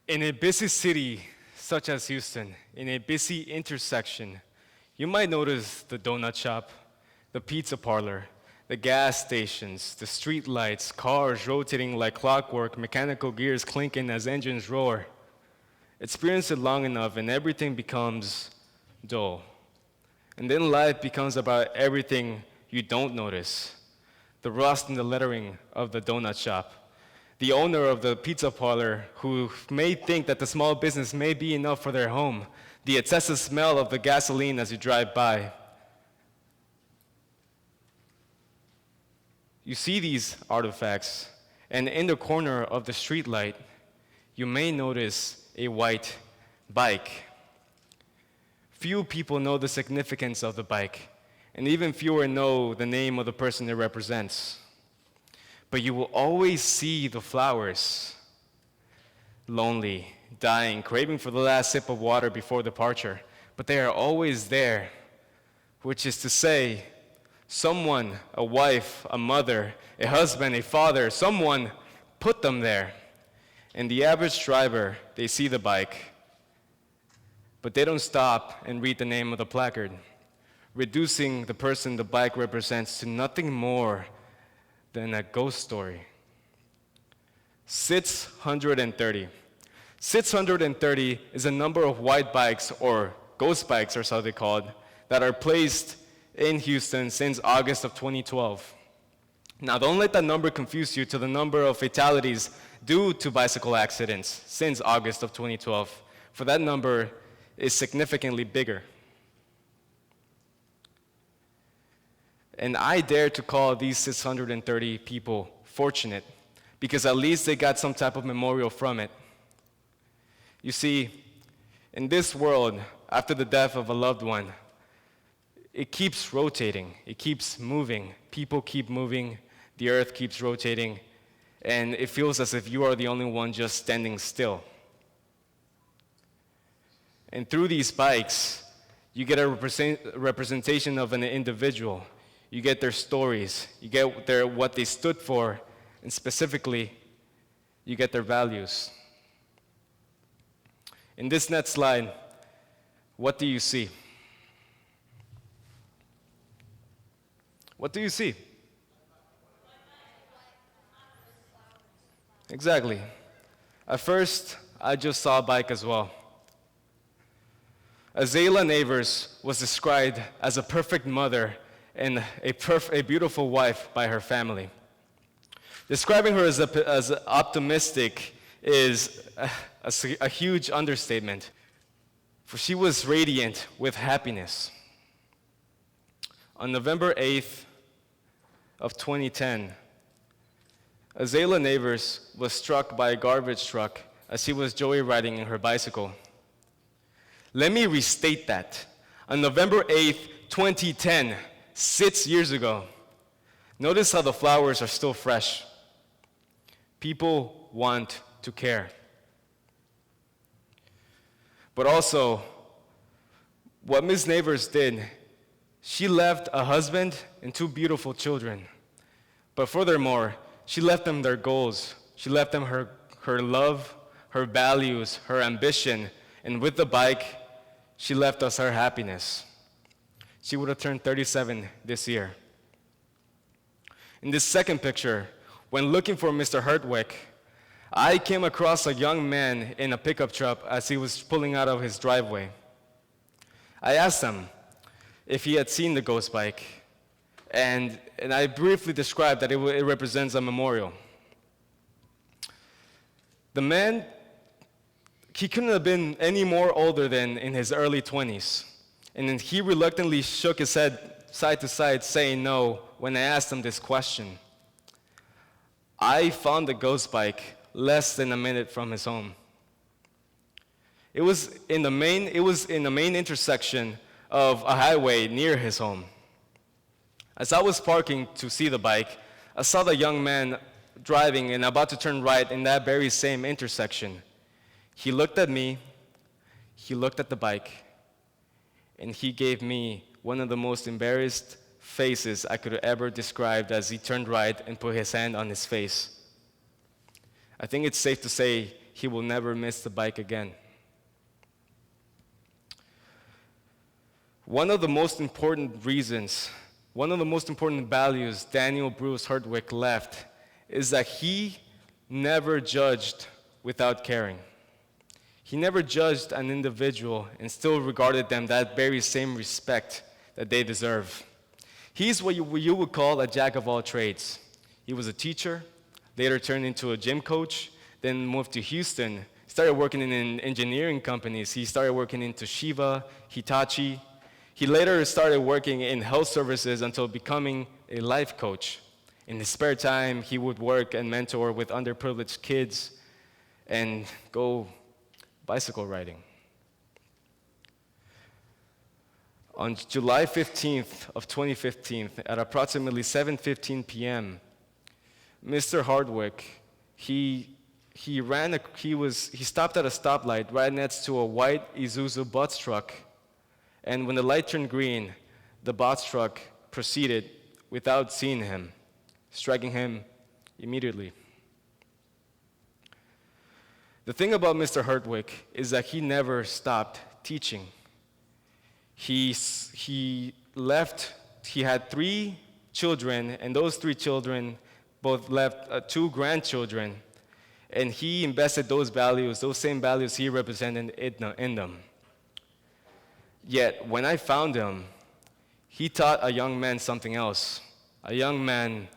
In a busy city such as Houston, in a busy intersection, you might notice the donut shop, the pizza parlor, the gas stations, the street lights, cars rotating like clockwork, mechanical gears clinking as engines roar. Experience it long enough and everything becomes dull. And then life becomes about everything you don't notice. The rust in the lettering of the donut shop, the owner of the pizza parlor who may think that the small business may be enough for their home, the excessive smell of the gasoline as you drive by. You see these artifacts, and in the corner of the streetlight, you may notice a white bike. Few people know the significance of the bike, and even fewer know the name of the person it represents. But you will always see the flowers, lonely, dying, craving for the last sip of water before departure. But they are always there, which is to say, someone, a wife, a mother, a husband, a father, someone put them there. And the average driver, they see the bike, but they don't stop and read the name of the placard, reducing the person the bike represents to nothing more than a ghost story. 630. 630 is a number of white bikes, or ghost bikes are so they're called, that are placed in Houston since August of 2012. Now, don't let that number confuse you to the number of fatalities due to bicycle accidents since August of 2012, for that number is significantly bigger. And I dare to call these 630 people fortunate, because at least they got some type of memorial from it. You see, in this world, after the death of a loved one, it keeps rotating, it keeps moving, people keep moving, the earth keeps rotating, and it feels as if you are the only one just standing still. And through these bikes, you get a representation of an individual. You get their stories, you get what they stood for, and specifically, you get their values. In this next slide, what do you see? What do you see? Exactly. At first, I just saw a bike as well. Azalea Neighbors was described as a perfect mother and a beautiful wife by her family. Describing her as optimistic is a huge understatement, for she was radiant with happiness. On November 8th of 2010, Azalea Neighbors was struck by a garbage truck as she was joyriding in her bicycle. Let me restate that. On November 8th, 2010, 6 years ago. Notice how the flowers are still fresh. People want to care. But also, what Ms. Neighbors did, she left a husband and 2 beautiful children. But furthermore, she left them their goals. She left them her love, her values, her ambition, and with the bike, she left us her happiness. She would have turned 37 this year. In this second picture, when looking for Mr. Hardwick, I came across a young man in a pickup truck as he was pulling out of his driveway. I asked him if he had seen the ghost bike, and I briefly described that it represents a memorial. The man, he couldn't have been any more older than in his early 20s. And then he reluctantly shook his head side to side, saying no when I asked him this question. I found the ghost bike less than a minute from his home. It was in the main intersection of a highway near his home. As I was parking to see the bike, I saw the young man driving and about to turn right in that very same intersection. He looked at me, he looked at the bike, and he gave me one of the most embarrassed faces I could ever describe as he turned right and put his hand on his face. I think it's safe to say he will never miss the bike again. One of the most important values Daniel Bruce Hardwick left is that he never judged without caring. He never judged an individual and still regarded them that very same respect that they deserve. He's what you would call a jack of all trades. He was a teacher, later turned into a gym coach, then moved to Houston, started working in engineering companies. He started working in Toshiba, Hitachi. He later started working in health services until becoming a life coach. In his spare time, he would work and mentor with underprivileged kids and go bicycle riding. On July 15th of 2015, at approximately 7:15 p.m., Mr. Hardwick, he stopped at a stoplight right next to a white Isuzu box truck. And when the light turned green, the box truck proceeded without seeing him, striking him immediately. The thing about Mr. Hardwick is that he never stopped teaching. He had 3 children, and those 3 children both left 2 grandchildren, and he invested those same values he represented in them. Yet, when I found him, he taught a young man something else. A young man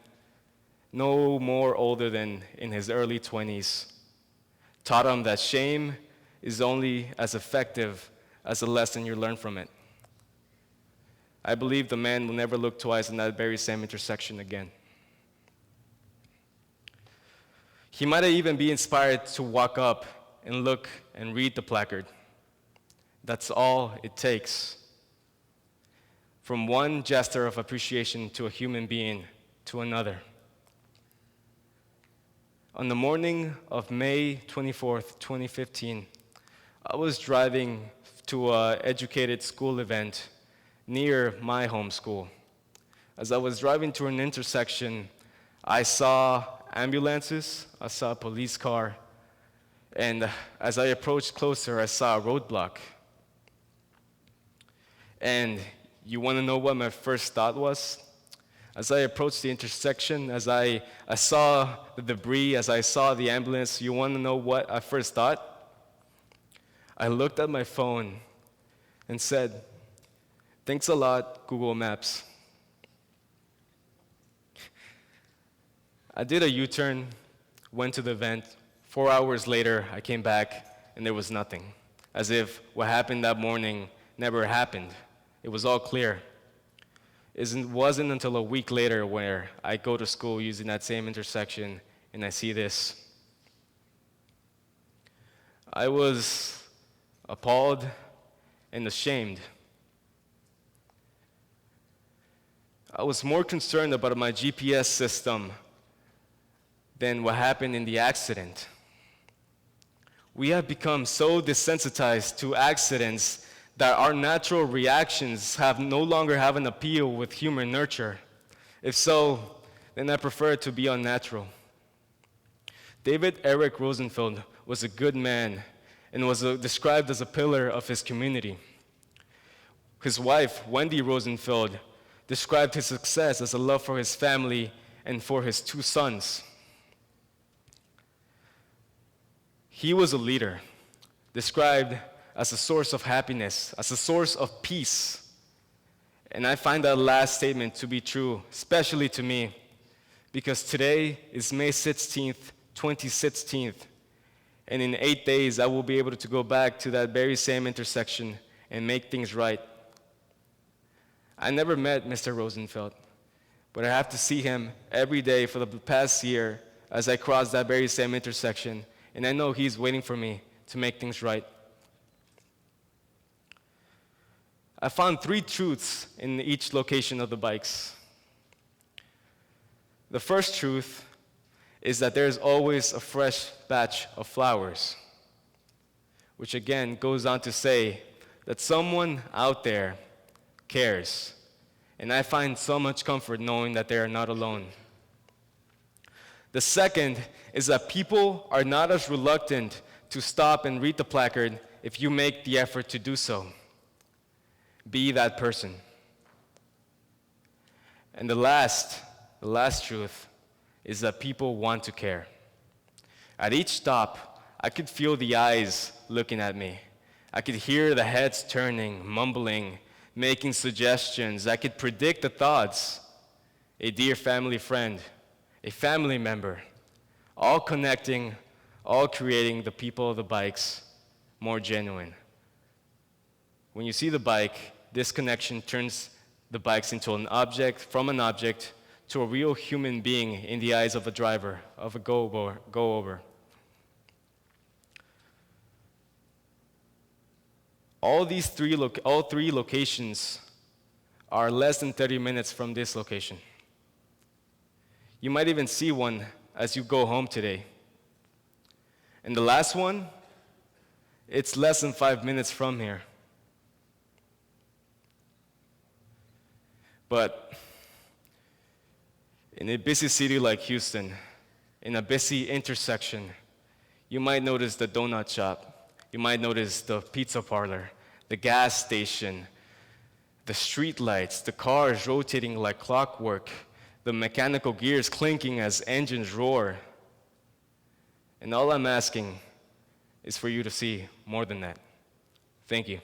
no more older than in his early 20s. Taught him that shame is only as effective as the lesson you learn from it. I believe the man will never look twice in that very same intersection again. He might even be inspired to walk up and look and read the placard. That's all it takes. From one gesture of appreciation to a human being to another. On the morning of May 24th, 2015, I was driving to an educated school event near my home school. As I was driving to an intersection, I saw ambulances, I saw a police car, and as I approached closer, I saw a roadblock. And you want to know what my first thought was? As I approached the intersection, as I saw the debris, as I saw the ambulance, you want to know what I first thought? I looked at my phone and said, "Thanks a lot, Google Maps." I did a U-turn, went to the event. 4 hours later, I came back, and there was nothing. As if what happened that morning never happened. It was all clear. It wasn't until a week later where I go to school using that same intersection and I see this. I was appalled and ashamed. I was more concerned about my GPS system than what happened in the accident. We have become so desensitized to accidents that our natural reactions no longer have an appeal with human nature. If so, then I prefer it to be unnatural. David Eric Rosenfeld was a good man and was described as a pillar of his community. His wife, Wendy Rosenfeld, described his success as a love for his family and for his 2 sons. He was a leader, described as a source of happiness, as a source of peace. And I find that last statement to be true, especially to me, because today is May 16th, 2016, and in 8 days I will be able to go back to that very same intersection and make things right. I never met Mr. Rosenfeld, but I have to see him every day for the past year as I cross that very same intersection, and I know he's waiting for me to make things right. I found 3 truths in each location of the bikes. The first truth is that there's always a fresh batch of flowers, which again goes on to say that someone out there cares, And I find so much comfort knowing that they are not alone. The second is that people are not as reluctant to stop and read the placard if you make the effort to do so. Be that person. And the last truth is that people want to care. At each stop, I could feel the eyes looking at me. I could hear the heads turning, mumbling, making suggestions. I could predict the thoughts. A dear family friend, a family member, all connecting, all creating the people of the bikes more genuine. When you see the bike, this connection turns the bikes into an object, from an object to a real human being in the eyes of a driver, of a go-over. All three locations are less than 30 minutes from this location. You might even see one as you go home today. And the last one, it's less than 5 minutes from here. But in a busy city like Houston, in a busy intersection, you might notice the donut shop, you might notice the pizza parlor, the gas station, the street lights, the cars rotating like clockwork, the mechanical gears clinking as engines roar. And all I'm asking is for you to see more than that. Thank you.